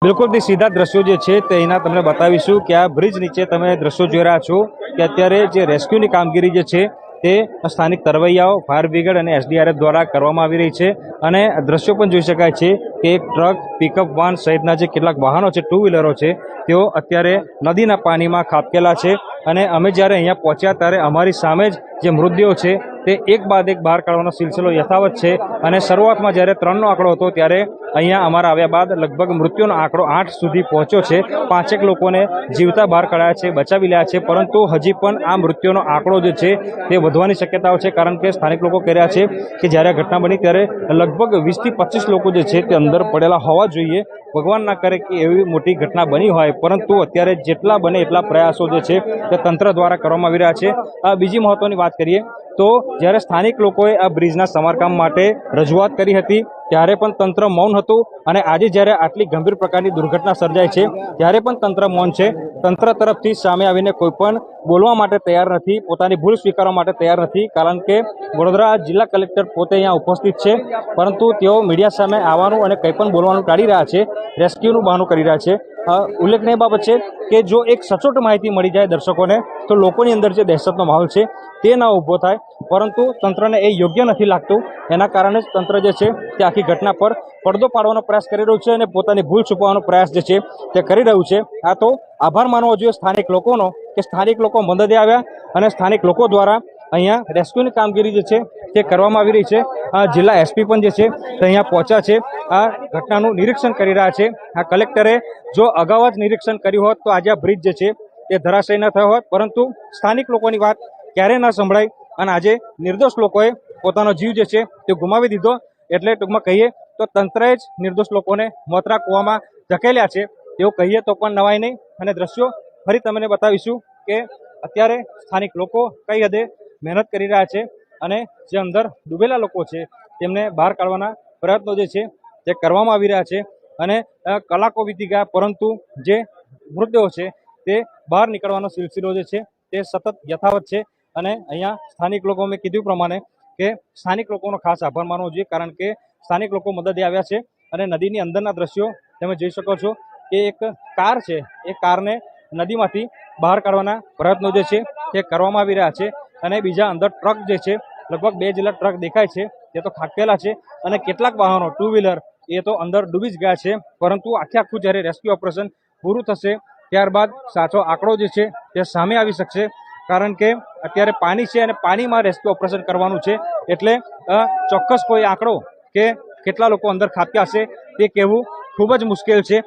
બિલકુલ સીધા દ્રશ્યો જે છે તેના તમને બતાવીશું કે આ બ્રિજ નીચે તમે દ્રશ્યો જોઈ રહ્યા છો કે અત્યારે જે રેસ્ક્યુની કામગીરી જે છે તે સ્થાનિક તરવૈયાઓ, ફાયર બ્રિગેડ અને એસડીઆરએફ દ્વારા કરવામાં આવી રહી છે અને દ્રશ્યો પણ જોઈ શકાય છે કે એક ટ્રક, પિકઅપ વાન સહિતના જે કેટલાક વાહનો છે, ટુ વ્હીલરો છે, તેઓ અત્યારે નદીના પાણીમાં ખાબકેલા છે અને અમે જ્યારે અહીંયા પહોંચ્યા ત્યારે અમારી સામે જ જે મૃતદેહો છે તે એક બાદ એક બહાર કાઢવાનો સિલસિલો યથાવત છે અને શરૂઆતમાં જ્યારે 3નો આંકડો હતો ત્યારે અહીંયા અમારા આવ્યા બાદ લગભગ મૃત્યુનો આંકડો 8 સુધી પહોંચ્યો છે। 5 લોકોને જીવતા બહાર કાઢ્યા છે, બચાવી રહ્યા છે, પરંતુ હજી પણ આ મૃત્યુનો આંકડો જે છે તે વધવાની શક્યતાઓ છે કારણ કે સ્થાનિક લોકો કહી રહ્યા છે કે જ્યારે આ ઘટના બની ત્યારે લગભગ 20 થી 25 લોકો જે છે તે અંદર પડેલા હોવા જોઈએ। ભગવાન ના કરે કે એવી મોટી ઘટના બની હોય, પરંતુ અત્યારે જેટલા બને એટલા પ્રયાસો જે છે તે તંત્ર દ્વારા કરવામાં આવી રહ્યા છે। બીજી મહત્વની વાત કરીએ તો જ્યારે સ્થાનિક લોકોએ આ બ્રિજના સમારકામ માટે રજૂઆત કરી હતી ત્યારે પણ તંત્ર મૌન હતું અને આજે જ્યારે આટલી ગંભીર પ્રકારની દુર્ઘટના સર્જાય છે ત્યારે પણ તંત્ર મૌન છે। તંત્ર તરફથી સામે આવીને કોઈ પણ બોલવા માટે તૈયાર નથી, પોતાની ભૂલ સ્વીકારવા માટે તૈયાર નથી કારણ કે વડોદરા જિલ્લા કલેક્ટર પોતે અહીંયા ઉપસ્થિત છે, પરંતુ તેઓ મીડિયા સામે આવવાનું અને કંઈ પણ બોલવાનું ટાળી રહ્યા છે, રેસ્ક્યુનું બહાનું કરી રહ્યા છે। ઉલ્લેખનીય બાબત છે કે જો એક સચોટ માહિતી મળી જાય દર્શકોને તો લોકોની અંદર જે દહેશતનો માહોલ છે તે ના ઊભો થાય, પરંતુ તંત્રને એ યોગ્ય નથી લાગતું। એના કારણે જ તંત્ર જે છે તે આખી ઘટના પર પડદો પાડવાનો પ્રયાસ કરી રહ્યું છે અને પોતાની ભૂલ છુપાવવાનો પ્રયાસ જે છે તે કરી રહ્યું છે। આ તો આભાર માનવો જોઈએ સ્થાનિક લોકોનો કે સ્થાનિક લોકો મદદે આવ્યા અને સ્થાનિક લોકો દ્વારા અહીંયા રેસ્ક્યુની કામગીરી જે છે તે કરવામાં આવી રહી છે। જિલ્લા એસપી પણ જે છે તે અહીંયા પહોંચ્યા છે, આ ઘટનાનું નિરીક્ષણ કરી રહ્યા છે। આ કલેક્ટરે જો અગાઉ જ નિરીક્ષણ કર્યું હોત તો આજે આ બ્રિજ જે છે તે ધરાશયી ન થયો હોત, પરંતુ સ્થાનિક લોકોની વાત ક્યારેય ન સંભળાય અને આજે નિર્દોષ લોકોએ પોતાનો જીવ જે છે તે ગુમાવી દીધો। એટલે ટૂંકમાં કહીએ તો તંત્રએ જ નિર્દોષ લોકોને મોતરા કૂવામાં ધકેલ્યા છે એવું કહીએ તો પણ નવાય નહીં। અને દ્રશ્યો ફરી તમને બતાવીશું કે અત્યારે સ્થાનિક લોકો કઈ હદે મહેનત કરી રહ્યા છે અને જે અંદર ડૂબેલા લોકો છે તેમને બહાર કાઢવાના પ્રયત્નો જે છે તે કરવામાં આવી રહ્યા છે અને કલાકો વીતી ગયા, પરંતુ જે મૃતદેહો છે તે બહાર નીકળવાનો સિલસિલો જે છે તે સતત યથાવત છે। અને અહીંયા સ્થાનિક લોકો મેં કીધું પ્રમાણે કે સ્થાનિક લોકોનો ખાસ આભાર માનવો જોઈએ કારણ કે સ્થાનિક લોકો મદદે આવ્યા છે અને નદીની અંદરના દ્રશ્યો તમે જોઈ શકો છો કે એક કાર છે, એ કારને નદીમાંથી બહાર કાઢવાના પ્રયત્નો જે છે તે કરવામાં આવી રહ્યા છે અને બીજા અંદર ટ્રક જે છે લગભગ 2 જેટલા ટ્રક દેખાય છે તે તો ખાબકેલા છે અને કેટલાક વાહનો ટુ વ્હીલર એ તો અંદર ડૂબી જ ગયા છે। પરંતુ આખું જ્યારે રેસ્ક્યુ ઓપરેશન પૂરું થશે ત્યારબાદ સાચો આંકડો જે છે તે સામે આવી શકશે કારણ કે અત્યારે પાણી છે અને પાણીમાં રેસ્ક્યુ ઓપરેશન કરવાનું છે, એટલે ચોક્કસ કોઈ આંકડો કે કેટલા લોકો અંદર ખાબક્યા હશે તે કહેવું ખૂબ જ મુશ્કેલ છે।